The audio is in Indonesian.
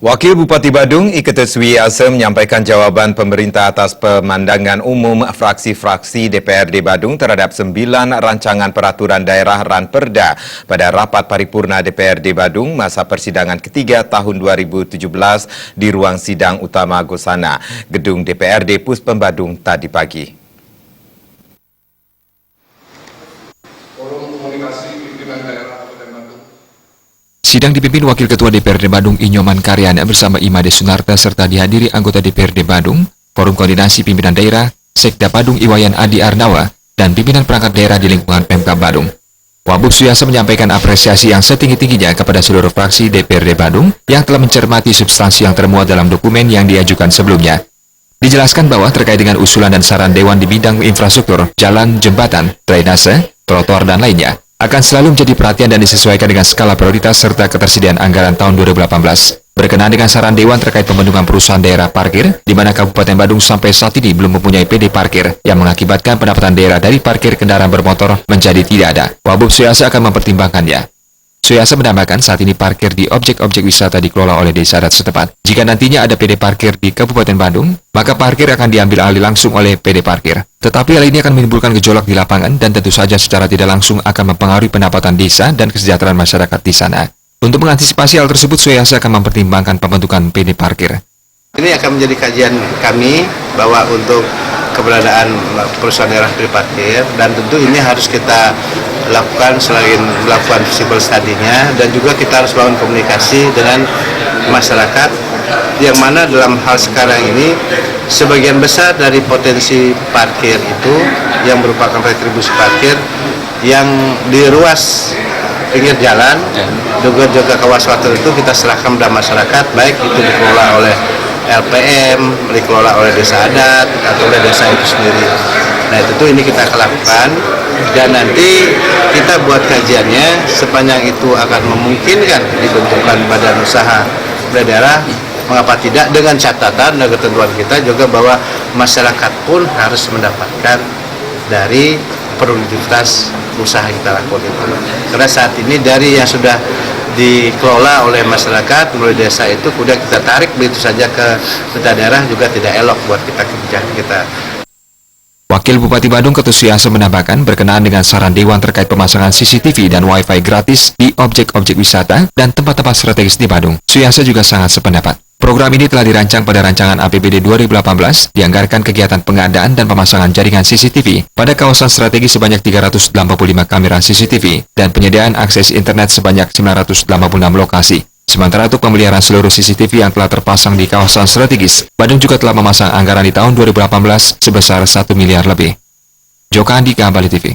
Wakil Bupati Badung, Iketut Suwiyasa menyampaikan jawaban pemerintah atas pemandangan umum fraksi-fraksi DPRD Badung terhadap 9 rancangan peraturan daerah Ranperda pada rapat paripurna DPRD Badung masa persidangan ketiga tahun 2017 di ruang sidang utama Gosana, gedung DPRD Puspem Badung tadi pagi. Sidang dipimpin Wakil Ketua DPRD Badung Inyoman Karyana bersama Imade Sunarta serta dihadiri anggota DPRD Badung, Forum Koordinasi Pimpinan Daerah, Sekda Badung Iwayan Adi Arnawa, dan pimpinan perangkat daerah di lingkungan Pemkab Badung. Wabub Suwiyasa menyampaikan apresiasi yang setinggi-tingginya kepada seluruh fraksi DPRD Badung yang telah mencermati substansi yang termuat dalam dokumen yang diajukan sebelumnya. Dijelaskan bahwa terkait dengan usulan dan saran Dewan di bidang infrastruktur, jalan, jembatan, drainase, trotoar, dan lainnya, akan selalu menjadi perhatian dan disesuaikan dengan skala prioritas serta ketersediaan anggaran tahun 2018. Berkenaan dengan saran Dewan terkait pembentukan perusahaan daerah parkir, di mana Kabupaten Badung sampai saat ini belum mempunyai PD parkir, yang mengakibatkan pendapatan daerah dari parkir kendaraan bermotor menjadi tidak ada. Wabub Suwiyasa akan mempertimbangkannya. Suwiyasa menambahkan saat ini parkir di objek-objek wisata dikelola oleh desa adat setempat. Jika nantinya ada PD parkir di Kabupaten Badung, maka parkir akan diambil alih langsung oleh PD parkir. Tetapi hal ini akan menimbulkan gejolak di lapangan dan tentu saja secara tidak langsung akan mempengaruhi pendapatan desa dan kesejahteraan masyarakat di sana. Untuk mengantisipasi hal tersebut, Suwiyasa akan mempertimbangkan pembentukan PD parkir. Ini akan menjadi kajian kami bahwa untuk keberadaan perusahaan daerah PD parkir, dan tentu ini harus kita lakukan selain melakukan visible study-nya, dan juga kita harus bangun komunikasi dengan masyarakat, yang mana dalam hal sekarang ini sebagian besar dari potensi parkir itu yang merupakan retribusi parkir yang di ruas pinggir jalan, juga kawasan itu kita serahkan pada masyarakat, baik itu dikelola oleh LPM, dikelola oleh desa adat atau oleh desa itu sendiri. Nah itu ini kita akan lakukan, dan nanti kita buat kajiannya sepanjang itu akan memungkinkan dibentukkan badan usaha daerah. Mengapa tidak, dengan catatan dan ketentuan kita juga bahwa masyarakat pun harus mendapatkan dari produktivitas usaha yang kita lakukan itu. Karena saat ini dari yang sudah dikelola oleh masyarakat melalui desa itu, kemudian kita tarik begitu saja ke daerah juga tidak elok buat kita kebijakan kita. Wakil Bupati Badung Iketut Suwiyasa menambahkan berkenaan dengan saran Dewan terkait pemasangan CCTV dan Wi-Fi gratis di objek-objek wisata dan tempat-tempat strategis di Badung. Suwiyasa juga sangat sependapat. Program ini telah dirancang pada rancangan APBD 2018, dianggarkan kegiatan pengadaan dan pemasangan jaringan CCTV pada kawasan strategi sebanyak 385 kamera CCTV dan penyediaan akses internet sebanyak 986 lokasi. Sementara untuk pemeliharaan seluruh CCTV yang telah terpasang di kawasan strategis, Badung juga telah memasang anggaran di tahun 2018 sebesar 1 miliar lebih. Joko Andika, Bali TV.